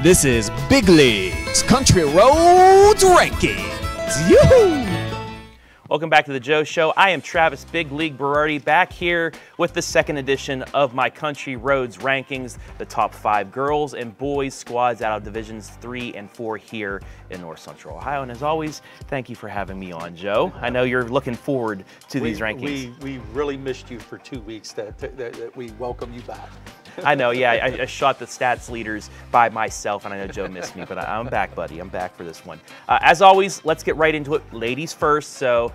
This is Big Leagues Country Roads Rankings. Yoo-hoo! Welcome back to the Joe Show. I am Travis Big League Berardi, back here with the second edition of my Country Roads Rankings, the top 5 girls and boys squads out of Divisions 3 and 4 here in North Central Ohio. And as always, thank you for having me on, Joe. I know you're looking forward to these rankings. We really missed you for 2 weeks that we welcome you back. I know, yeah, I shot the stats leaders by myself, and I know Joe missed me, but I'm back, buddy. I'm back for this one. As always, let's get right into it. Ladies first. So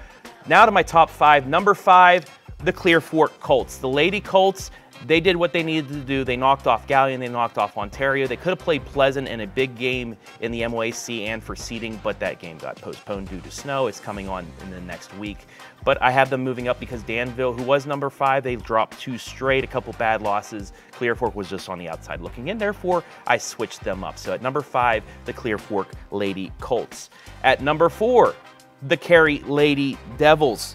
now to my top 5. Number 5, the Clear Fork Colts. The Lady Colts, they did what they needed to do. They knocked off Gallion, they knocked off Ontario. They could have played Pleasant in a big game in the MOAC and for seeding, but that game got postponed due to snow. It's coming on in the next week. But I have them moving up because Danville, who was number 5, they dropped 2 straight, a couple bad losses. Clear Fork was just on the outside looking in. Therefore, I switched them up. So at number 5, the Clear Fork Lady Colts. At number 4, the Cary Lady Devils.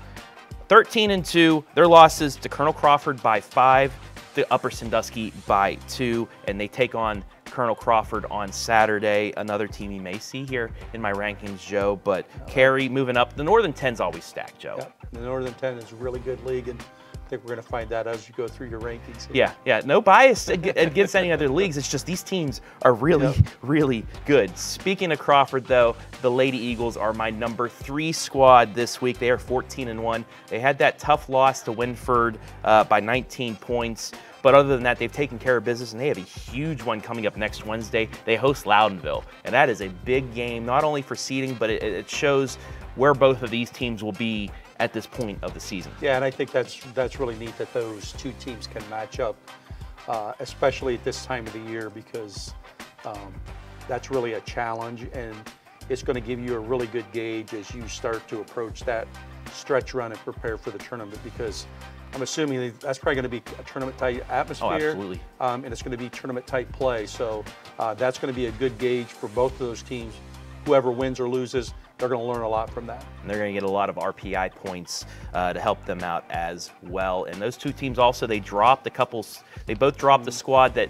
13-2, their losses to Colonel Crawford by 5, to Upper Sandusky by 2, and they take on Colonel Crawford on Saturday, another team you may see here in my rankings, Joe, but Cary moving up. The Northern 10's always stacked, Joe. Yep. The Northern 10 is a really good league, and I think we're going to find that as you go through your rankings here. Yeah, no bias against any other leagues. It's just these teams are really, really good. Speaking of Crawford, though, the Lady Eagles are my number 3 squad this week. They are 14-1. They had that tough loss to Winford by 19 points. But other than that, they've taken care of business, and they have a huge one coming up next Wednesday. They host Loudonville, and that is a big game, not only for seeding, but it shows where both of these teams will be at this point of the season. Yeah, and I think that's really neat that those 2 teams can match up, especially at this time of the year, because that's really a challenge, and it's going to give you a really good gauge as you start to approach that stretch run and prepare for the tournament, because I'm assuming that's probably going to be a tournament-type atmosphere. Oh, absolutely. And it's going to be tournament-type play. So that's going to be a good gauge for both of those teams. Whoever wins or loses, they're going to learn a lot from that. And they're going to get a lot of RPI points to help them out as well. And those 2 teams also, they dropped they both dropped the squad that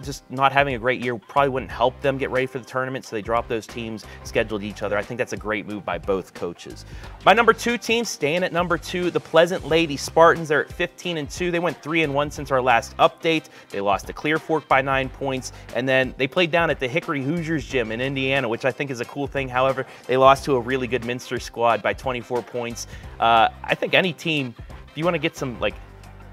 just not having a great year probably wouldn't help them get ready for the tournament, so they dropped those teams, scheduled each other. I think that's a great move by both coaches. My number 2 team, staying at number 2, the Pleasant Lady Spartans. They're at 15-2. They went 3-1 since our last update. They lost to Clear Fork by 9 points, and then they played down at the Hickory Hoosiers gym in Indiana, which I think is a cool thing. However, they lost to a really good Minster squad by 24 points. I think any team, if you want to get some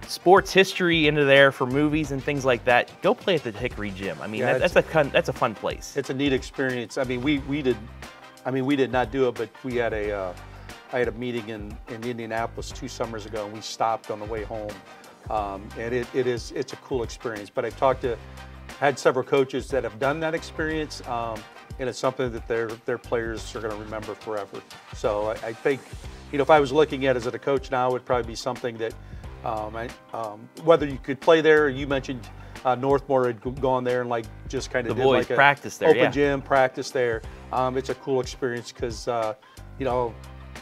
sports history into there for movies and things like that, go play at the Hickory gym. I mean, yeah, that's a fun place. It's a neat experience. I mean, we did not do it, but we had I had a meeting in Indianapolis 2 summers ago, and we stopped on the way home. And it's a cool experience. But I've had several coaches that have done that experience, and it's something that their players are going to remember forever. So I think, if I was looking at it as a coach now, it would probably be something that whether you could play there. You mentioned Northmore had gone there and just kind of the boys practice there, open gym practice there. It's a cool experience because Ohio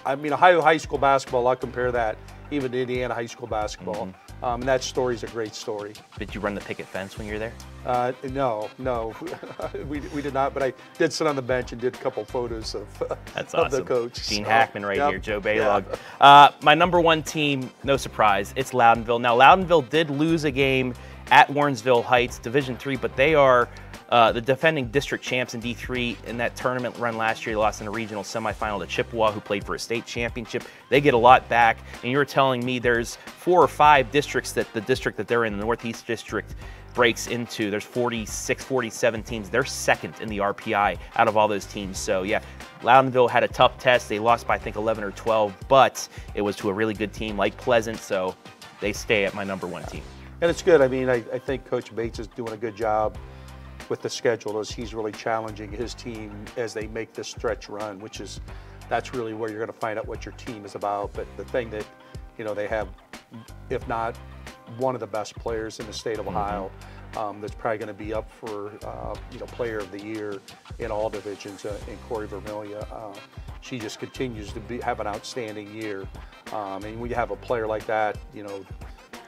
high school basketball, I'll compare that even to Indiana high school basketball. And that story's a great story. Did you run the picket fence when you were there? No, we did not. But I did sit on the bench and did a couple photos of the coach. Gene Hackman right here, Joe Balogh. Yeah. My number 1 team, no surprise, it's Loudonville. Now, Loudonville did lose a game at Warrensville Heights, Division 3, but they are the defending district champs in D3. In that tournament run last year, they lost in a regional semifinal to Chippewa, who played for a state championship. They get a lot back, and you were telling me there's 4 or 5 districts that the district that they're in, the Northeast District, breaks into. There's 46, 47 teams. They're second in the RPI out of all those teams. So, yeah, Loudonville had a tough test. They lost by, I think, 11 or 12, but it was to a really good team like Pleasant, so they stay at my number 1 team. And it's good. I mean, I think Coach Bates is doing a good job with the schedule, as he's really challenging his team as they make this stretch run, that's really where you're going to find out what your team is about. But the thing that, they have, if not one of the best players in the state of Ohio, that's probably going to be up for, Player of the Year in all divisions in Corey Vermilia. She just continues to have an outstanding year. And when you have a player like that,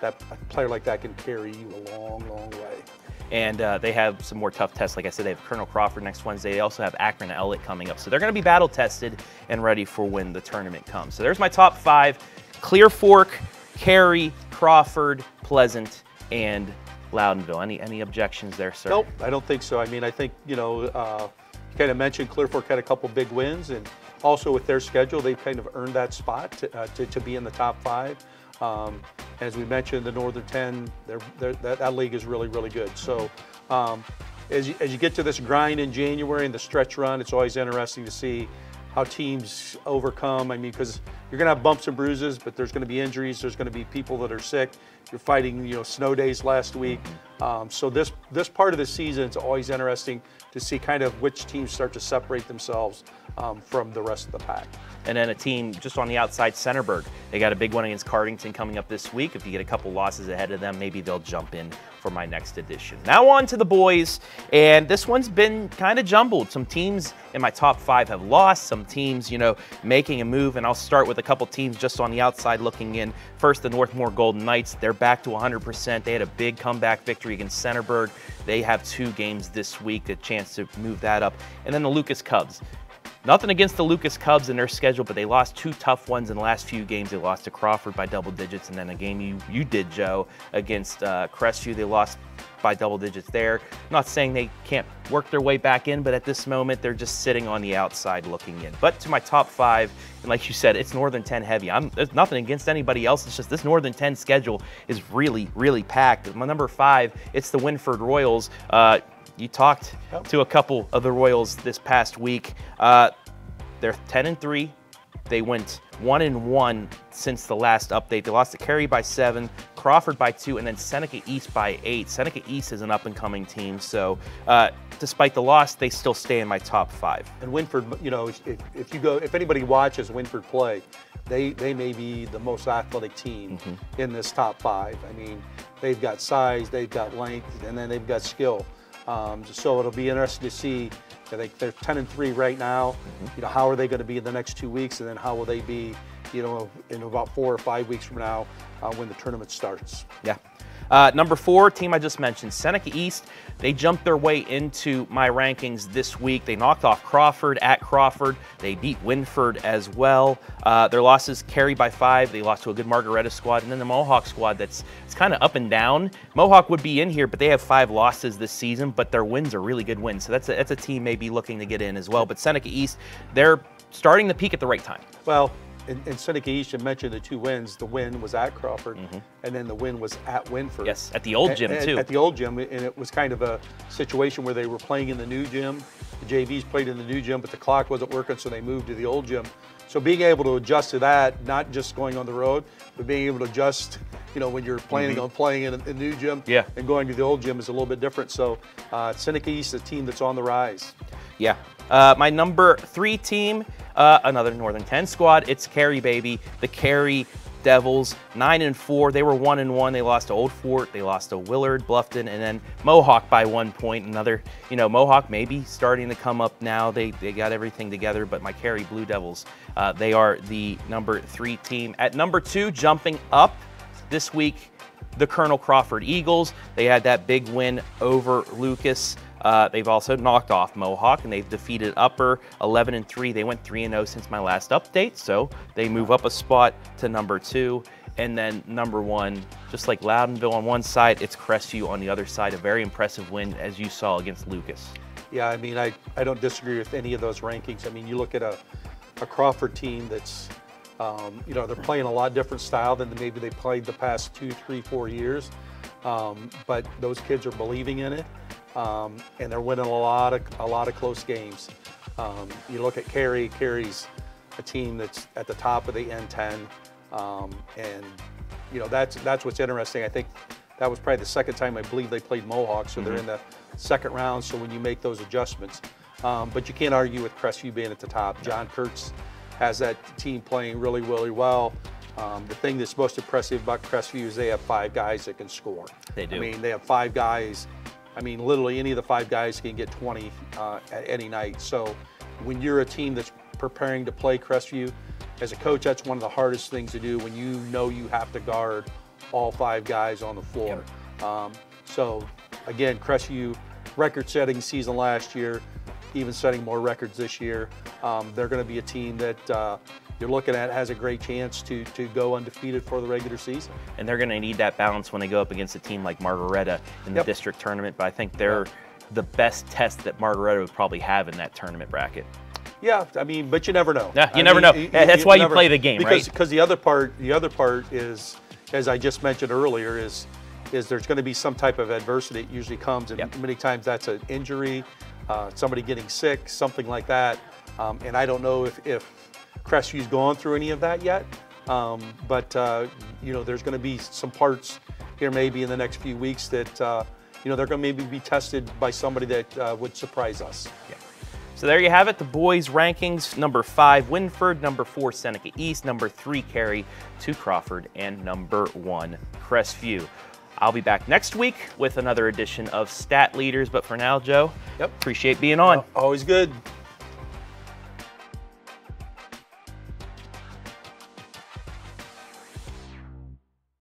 that a player like that can carry you a long, long way. And they have some more tough tests. Like I said, they have Colonel Crawford next Wednesday. They also have Akron and Elliott coming up. So they're going to be battle tested and ready for when the tournament comes. So there's my top 5. Clear Fork, Cary, Crawford, Pleasant, and Loudonville. Any objections there, sir? Nope, I don't think so. I mean, I think, you kind of mentioned Clear Fork had a couple big wins, and also with their schedule, they've kind of earned that spot to be in the top 5. As we mentioned, the Northern 10, that league is really, really good. So as you get to this grind in January and the stretch run, it's always interesting to see how teams overcome. I mean, because you're going to have bumps and bruises, but there's going to be injuries. There's going to be people that are sick. You're fighting, snow days last week. So this part of the season, it's always interesting to see kind of which teams start to separate themselves from the rest of the pack. And then a team just on the outside, Centerburg. They got a big one against Cardington coming up this week. If you get a couple losses ahead of them, maybe they'll jump in for my next edition. Now on to the boys, and this one's been kind of jumbled. Some teams in my top 5 have lost, some teams, making a move, and I'll start with a couple teams just on the outside looking in. First, the Northmore Golden Knights. They're back to 100%. They had a big comeback victory against Centerburg. They have 2 games this week, a chance to move that up. And then the Lucas Cubs. Nothing against the Lucas Cubs in their schedule, but they lost 2 tough ones in the last few games. They lost to Crawford by double digits, and then a game you did, Joe, against Crestview. They lost by double digits there. I'm not saying they can't work their way back in, but at this moment, they're just sitting on the outside looking in. But to my top 5, and like you said, it's Northern 10 heavy. There's nothing against anybody else. It's just this Northern 10 schedule is really, really packed. My number 5, it's the Winford Royals. You talked to a couple of the Royals this past week. They're 10-3. They went 1-1 since the last update. They lost to Cary by 7, Crawford by 2, and then Seneca East by 8. Seneca East is an up-and-coming team, so despite the loss, they still stay in my top 5. And Winford, if anybody watches Winford play, they may be the most athletic team in this top 5. I mean, they've got size, they've got length, and then they've got skill. So it'll be interesting to see. They're 10-3 right now. How are they going to be in the next 2 weeks, and then how will they be, in about 4 or 5 weeks from now when the tournament starts? Yeah. Number 4, team I just mentioned, Seneca East. They jumped their way into my rankings this week. They knocked off Crawford at Crawford. They beat Winford as well. Their losses, Cary by 5. They lost to a good Margaretta squad, and then the Mohawk squad it's kind of up and down. Mohawk would be in here, but they have 5 losses this season, but their wins are really good wins. So that's a team maybe looking to get in as well. But Seneca East, they're starting to peak at the right time. Well, in Seneca East, you mentioned the 2 wins. The win was at Crawford, and then the win was at Winford. Yes, at the old gym, too. At the old gym, and it was kind of a situation where they were playing in the new gym. The JVs played in the new gym, but the clock wasn't working, so they moved to the old gym. So being able to adjust to that, not just going on the road, but being able to adjust, when you're planning on playing in a new gym and going to the old gym is a little bit different. So Seneca East is a team that's on the rise. Yeah. My number 3 team, another Northern 10 squad. It's Cary, baby. The Cary Devils, 9-4. They were 1-1. They lost to Old Fort. They lost to Willard, Bluffton, and then Mohawk by 1 point. Another, Mohawk maybe starting to come up now. They got everything together, but my Cary Blue Devils, they are the number 3 team. At number 2, jumping up this week, the Colonel Crawford Eagles. They had that big win over Lucas. They've also knocked off Mohawk, and they've defeated Upper 11-3. They went 3-0 since my last update, so they move up a spot to number 2. And then number 1, just like Loudonville on one side, it's Crestview on the other side. A very impressive win, as you saw, against Lucas. Yeah, I mean, I don't disagree with any of those rankings. I mean, you look at a Crawford team that's, they're playing a lot different style than maybe they played the past 2, 3, 4 years. But those kids are believing in it. And they're winning a lot of close games. You look at Cary. Cary's a team that's at the top of the N10, and that's what's interesting. I think that was probably the second time I believe they played Mohawk, so they're in the second round. So when you make those adjustments, but you can't argue with Crestview being at the top. John Kurtz has that team playing really, really well. The thing that's most impressive about Crestview is they have 5 guys that can score. They do. I mean, they have 5 guys. I mean, literally any of the 5 guys can get 20 at any night. So when you're a team that's preparing to play Crestview, as a coach, that's one of the hardest things to do when you have to guard all 5 guys on the floor. So again, Crestview record-setting season last year, even setting more records this year. They're going to be a team that you're looking at has a great chance to go undefeated for the regular season. And they're going to need that balance when they go up against a team like Margaretta in the district tournament. But I think they're the best test that Margaretta would probably have in that tournament bracket. Yeah, I mean, but you never know. Yeah, you never know. That's why you play the game, right? Because the other part is, as I just mentioned earlier, is there's going to be some type of adversity that usually comes, and many times that's an injury, somebody getting sick, something like that. And I don't know if Crestview's gone through any of that yet, but you know, there's going to be some parts here maybe in the next few weeks that you know, they're going to maybe be tested by somebody that would surprise us. Yeah. So there you have it, the boys' rankings. Number 5, Winford. Number 4, Seneca East. Number 3, Cary. 2, Crawford. And number 1, Crestview. I'll be back next week with another edition of Stat Leaders. But for now, Joe, appreciate being on. Always good.